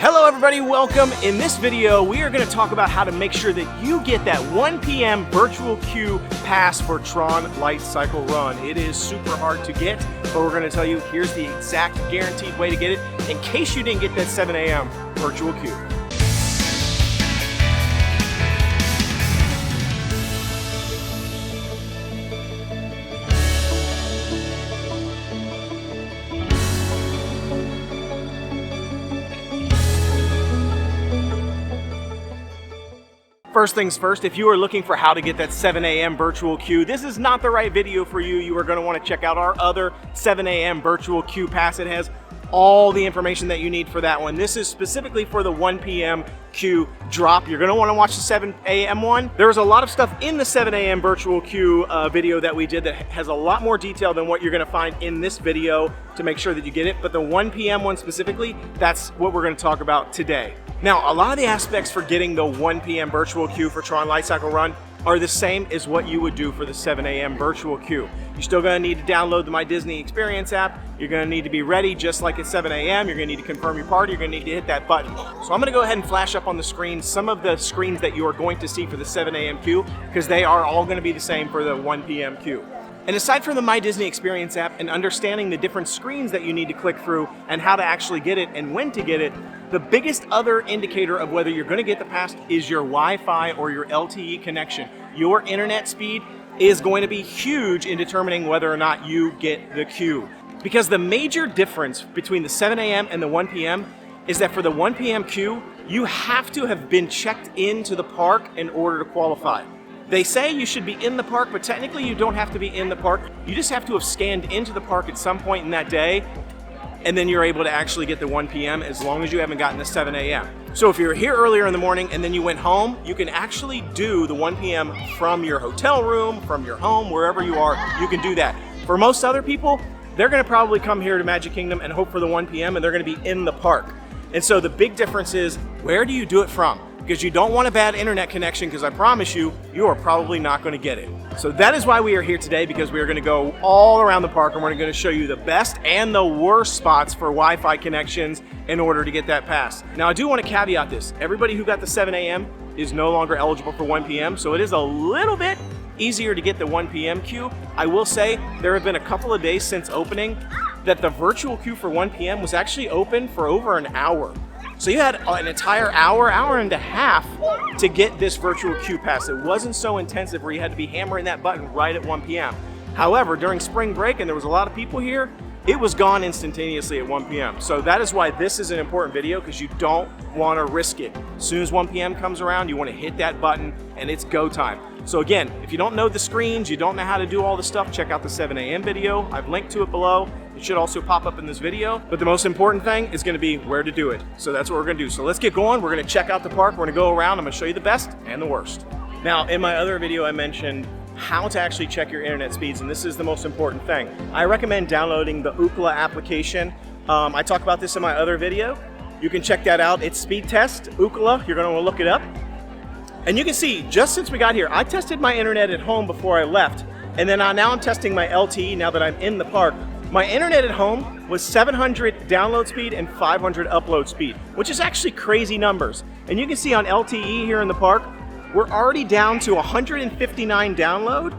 Hello everybody, welcome. In this video, we are going to talk about how to make sure that you get that 1 p.m. virtual queue pass for Tron Lightcycle Run. It is super hard to get, but we're going to tell you here's the exact guaranteed way to get it in case you didn't get that 7 a.m. virtual queue. First things first, if you are looking for how to get that 7 a.m. virtual queue, this is not the right video for you. You are going to want to check out our other 7 a.m. virtual queue pass. It has all the information that you need for that one. This is specifically for the 1 p.m. queue drop. You're going to want to watch the 7 a.m. one. There's a lot of stuff in the 7 a.m. virtual queue video that we did that has a lot more detail than what you're going to find in this video to make sure that you get it. But the 1 p.m. one specifically, that's what we're going to talk about today. Now, a lot of the aspects for getting the 1 p.m. virtual queue for Tron Lightcycle Run are the same as what you would do for the 7 a.m. virtual queue. You're still going to need to download the My Disney Experience app. You're going to need to be ready just like at 7 a.m. You're going to need to confirm your party. You're going to need to hit that button. So I'm going to go ahead and flash up on the screen some of the screens that you are going to see for the 7 a.m. queue because they are all going to be the same for the 1 p.m. queue. And aside from the My Disney Experience app and understanding the different screens that you need to click through and how to actually get it and when to get it, the biggest other indicator of whether you're going to get the pass is your Wi-Fi or your LTE connection. Your internet speed is going to be huge in determining whether or not you get the queue. Because the major difference between the 7 a.m. and the 1 p.m. is that for the 1 p.m. queue, you have to have been checked into the park in order to qualify. They say you should be in the park, but technically you don't have to be in the park. You just have to have scanned into the park at some point in that day, and then you're able to actually get the 1 p.m. as long as you haven't gotten the 7 a.m. So if you're here earlier in the morning and then you went home, you can actually do the 1 p.m. from your hotel room, from your home, wherever you are, you can do that. For most other people, they're gonna probably come here to Magic Kingdom and hope for the 1 p.m. and they're gonna be in the park. And so the big difference is, where do you do it from? Because you don't want a bad internet connection, because I promise you, you are probably not going to get it. So that is why we are here today, because we are going to go all around the park and we're going to show you the best and the worst spots for Wi-Fi connections in order to get that pass. Now, I do want to caveat this. Everybody who got the 7 a.m. is no longer eligible for 1 p.m., so it is a little bit easier to get the 1 p.m. queue. I will say there have been a couple of days since opening that the virtual queue for 1 p.m. was actually open for over an hour. So you had an entire hour and a half to get this virtual queue pass. It wasn't so intensive where you had to be hammering that button right at 1 p.m. However, during spring break, and there was a lot of people here, it was gone instantaneously at 1 p.m. So that is why this is an important video, because you don't want to risk it. As soon as 1 p.m. comes around, you want to hit that button and it's go time. So again, if you don't know the screens, you don't know how to do all the stuff, check out the 7 a.m. video. I've linked to it below. It should also pop up in this video. But the most important thing is going to be where to do it. So that's what we're going to do. So let's get going. We're going to check out the park. We're going to go around. I'm going to show you the best and the worst. Now, in my other video, I mentioned how to actually check your internet speeds, and this is the most important thing. I recommend downloading the Ookla application. I talk about this in my other video. You can check that out. It's speed test, Ookla. You're going to want to look it up. And you can see, just since we got here, I tested my internet at home before I left, and then now I'm testing my LTE now that I'm in the park. My internet at home was 700 download speed and 500 upload speed, which is actually crazy numbers. And you can see on LTE here in the park, we're already down to 159 download,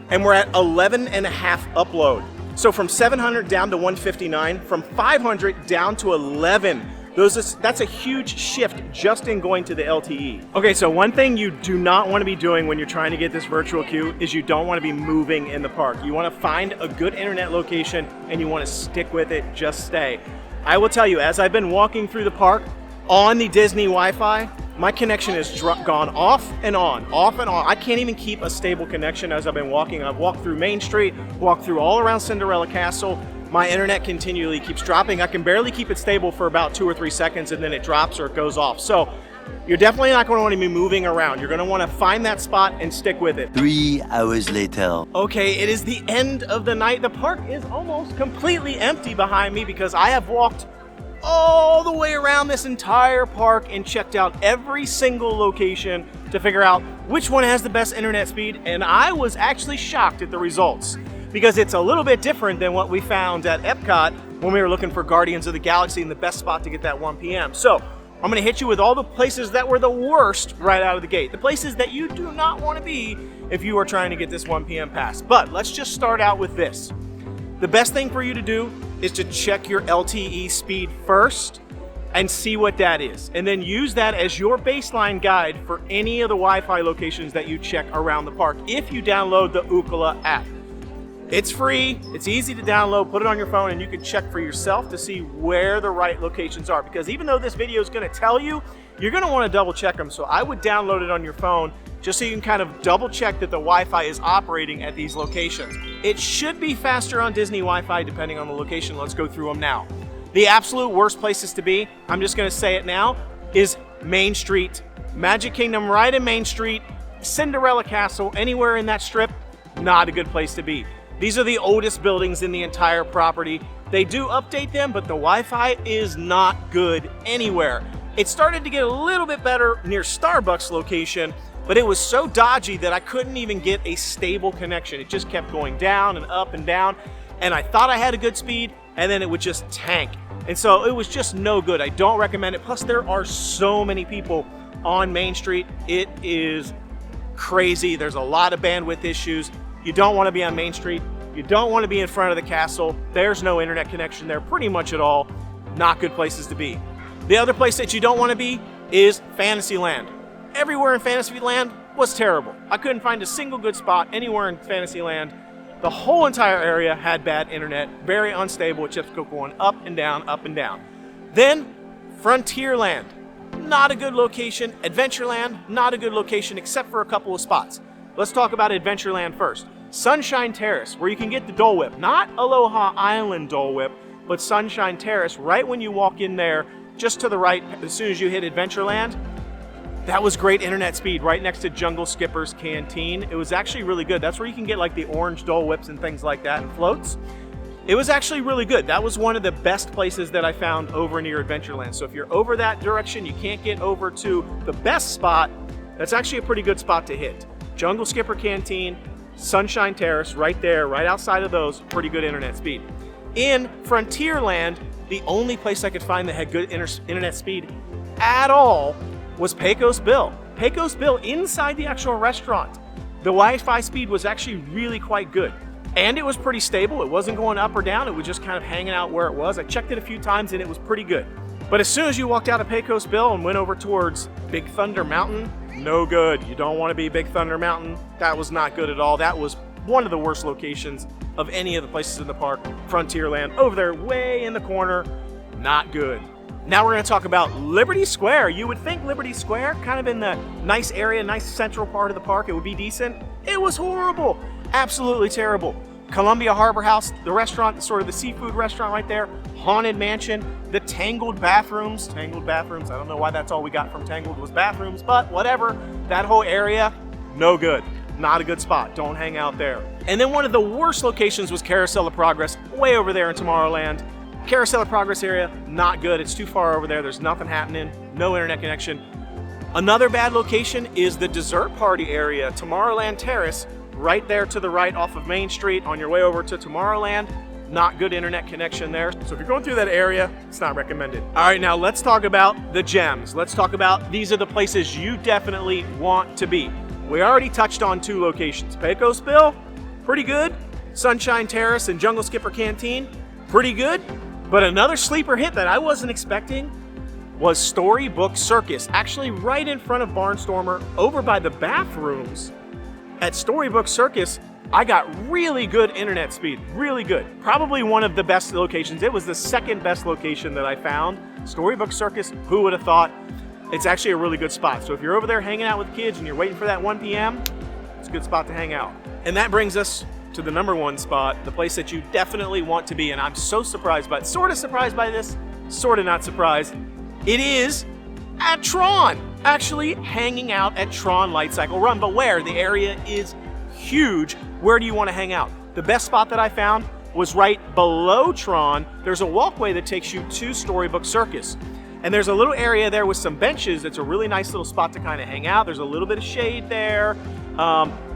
and we're at 11 and a half upload. So from 700 down to 159, from 500 down to 11. That's a huge shift just in going to the LTE. Okay, so one thing you do not want to be doing when you're trying to get this virtual queue is you don't want to be moving in the park. You want to find a good internet location and you want to stick with it, just stay. I will tell you, as I've been walking through the park on the Disney Wi-Fi, my connection has gone off and on, off and on. I can't even keep a stable connection as I've been walking. I've walked through Main Street, walked through all around Cinderella Castle. My internet continually keeps dropping. I can barely keep it stable for about 2 or 3 seconds and then it drops or it goes off. So you're definitely not going to want to be moving around. You're going to want to find that spot and stick with it. 3 hours later. Okay, it is the end of the night. The park is almost completely empty behind me because I have walked all the way around this entire park and checked out every single location to figure out which one has the best internet speed, and I was actually shocked at the results because it's a little bit different than what we found at Epcot when we were looking for Guardians of the Galaxy and the best spot to get that 1 p.m. So I'm gonna hit you with all the places that were the worst right out of the gate. The places that you do not wanna be if you are trying to get this 1 p.m. pass. But let's just start out with this. The best thing for you to do is to check your LTE speed first and see what that is. And then use that as your baseline guide for any of the Wi-Fi locations that you check around the park if you download the Ookla app. It's free, it's easy to download, put it on your phone, and you can check for yourself to see where the right locations are. Because even though this video is gonna tell you, you're gonna wanna double check them. So I would download it on your phone just so you can kind of double check that the Wi-Fi is operating at these locations. It should be faster on Disney Wi-Fi depending on the location. Let's go through them now. The absolute worst places to be, I'm just gonna say it now, is Main Street, Magic Kingdom right in Main Street, Cinderella Castle, anywhere in that strip, not a good place to be. These are the oldest buildings in the entire property. They do update them, but the Wi-Fi is not good anywhere. It started to get a little bit better near Starbucks location, but it was so dodgy that I couldn't even get a stable connection. It just kept going down and up and down, and I thought I had a good speed, and then it would just tank. And so it was just no good. I don't recommend it. Plus, there are so many people on Main Street. It is crazy. There's a lot of bandwidth issues. You don't want to be on Main Street. You don't want to be in front of the castle. There's no internet connection there pretty much at all. Not good places to be. The other place that you don't want to be is Fantasyland. Everywhere in Fantasyland was terrible. I couldn't find a single good spot anywhere in Fantasyland. The whole entire area had bad internet, very unstable. It just kept going up and down, up and down. Then Frontierland, not a good location. Adventureland, not a good location except for a couple of spots. Let's talk about Adventureland first. Sunshine Terrace, where you can get the Dole Whip. Not Aloha Island Dole Whip, but Sunshine Terrace, right when you walk in there, just to the right, as soon as you hit Adventureland. That was great internet speed, right next to Jungle Skipper's Canteen. It was actually really good. That's where you can get like the orange Dole Whips and things like that, and floats. It was actually really good. That was one of the best places that I found over near Adventureland. So if you're over that direction, you can't get over to the best spot, that's actually a pretty good spot to hit. Jungle Skipper Canteen, Sunshine Terrace, right there, right outside of those, pretty good internet speed. In Frontierland, the only place I could find that had good internet speed at all was Pecos Bill. Pecos Bill inside the actual restaurant. The Wi-Fi speed was actually really quite good. And it was pretty stable. It wasn't going up or down. It was just kind of hanging out where it was. I checked it a few times and it was pretty good. But as soon as you walked out of Pecos Bill and went over towards Big Thunder Mountain, no good. You don't want to be Big Thunder Mountain. That was not good at all. That was one of the worst locations of any of the places in the park. Frontierland, over there way in the corner, not good. Now we're going to talk about Liberty Square. You would think Liberty Square, kind of in the nice area, nice central part of the park, it would be decent. It was horrible. Absolutely terrible. Columbia Harbor House, the restaurant, sort of the seafood restaurant right there, Haunted Mansion, the Tangled bathrooms. Tangled bathrooms, I don't know why that's all we got from Tangled was bathrooms, but whatever. That whole area, no good. Not a good spot. Don't hang out there. And then one of the worst locations was Carousel of Progress, way over there in Tomorrowland. Carousel of Progress area, not good. It's too far over there. There's nothing happening. No internet connection. Another bad location is the dessert party area, Tomorrowland Terrace, right there to the right off of Main Street on your way over to Tomorrowland. Not good internet connection there. So if you're going through that area, it's not recommended. All right, now let's talk about the gems. Let's talk about these are the places you definitely want to be. We already touched on two locations. Pecos Bill, pretty good. Sunshine Terrace and Jungle Skipper Canteen, pretty good. But another sleeper hit that I wasn't expecting was Storybook Circus. Actually right in front of Barnstormer, over by the bathrooms at Storybook Circus, I got really good internet speed, really good. Probably one of the best locations. It was the second best location that I found. Storybook Circus, who would have thought? It's actually a really good spot. So if you're over there hanging out with kids and you're waiting for that 1 p.m., it's a good spot to hang out. And that brings us to the number one spot, the place that you definitely want to be. And I'm so surprised by it, sort of surprised by this, sort of not surprised. It is at Tron, actually hanging out at Tron Lightcycle Run. But where? The area is huge. Where do you want to hang out? The best spot that I found was right below Tron. There's a walkway that takes you to Storybook Circus. And there's a little area there with some benches. It's a really nice little spot to kind of hang out. There's a little bit of shade there.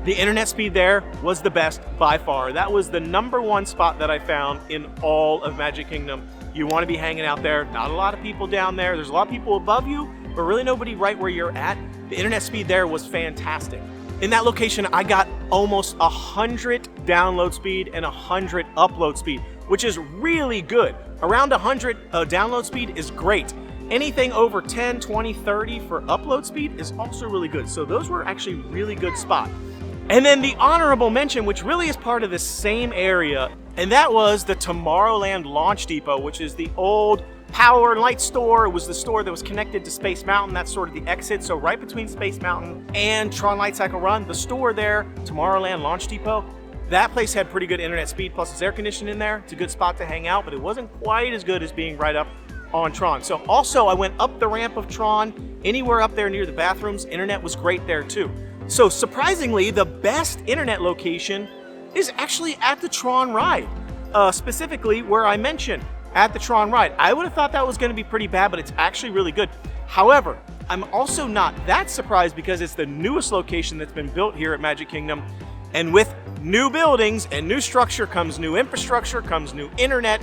The internet speed there was the best by far. That was the #1 spot that I found in all of Magic Kingdom. You want to be hanging out there. Not a lot of people down there. There's a lot of people above you, but really nobody right where you're at. The internet speed there was fantastic. In that location, I got almost 100 download speed and 100 upload speed, which is really good. Around 100 download speed is great. Anything over 10, 20, 30 for upload speed is also really good. So those were actually really good spots. And then the honorable mention, which really is part of the same area, and that was the Tomorrowland Launch Depot, which is the old power and light store. It was the store that was connected to Space Mountain. That's sort of the exit. So right between Space Mountain and Tron Lightcycle Run, the store there, Tomorrowland Launch Depot, that place had pretty good internet speed, plus it's air conditioned in there. It's a good spot to hang out, but it wasn't quite as good as being right up on Tron. So also I went up the ramp of Tron, anywhere up there near the bathrooms, internet was great there too. So surprisingly, the best internet location is actually at the Tron ride, specifically where I mentioned, at the Tron ride. I would have thought that was going to be pretty bad, but it's actually really good. However, I'm also not that surprised because it's the newest location that's been built here at Magic Kingdom. And with new buildings and new structure comes new infrastructure, comes new internet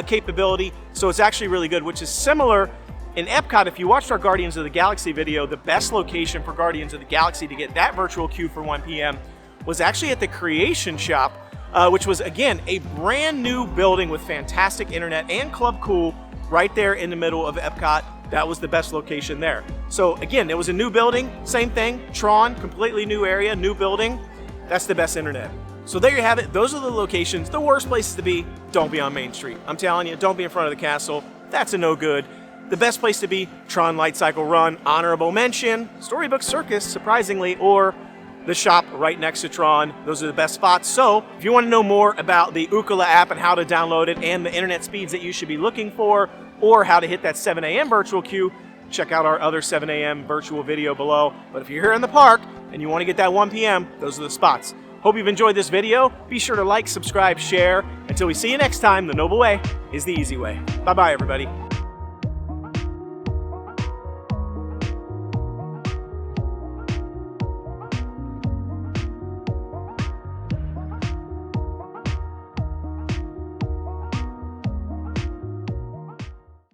capability. So it's actually really good, which is similar in Epcot. If you watched our Guardians of the Galaxy video, the best location for Guardians of the Galaxy to get that virtual queue for 1 p.m. was actually at the Creation Shop, which was, again, a brand new building with fantastic internet and Club Cool right there in the middle of Epcot. That was the best location there. So again, it was a new building, same thing, Tron, completely new area, new building. That's the best internet. So there you have it. Those are the locations. The worst places to be, don't be on Main Street. I'm telling you, don't be in front of the castle. That's a no good. The best place to be, Tron Lightcycle Run, honorable mention, Storybook Circus, surprisingly, or the shop right next to Tron. Those are the best spots. So if you want to know more about the Ookla app and how to download it and the internet speeds that you should be looking for, or how to hit that 7 a.m. virtual queue, check out our other 7 a.m. virtual video below. But if you're here in the park and you want to get that 1 p.m., those are the spots. Hope you've enjoyed this video. Be sure to like, subscribe, share. Until we see you next time, the noble way is the easy way. Bye-bye, everybody.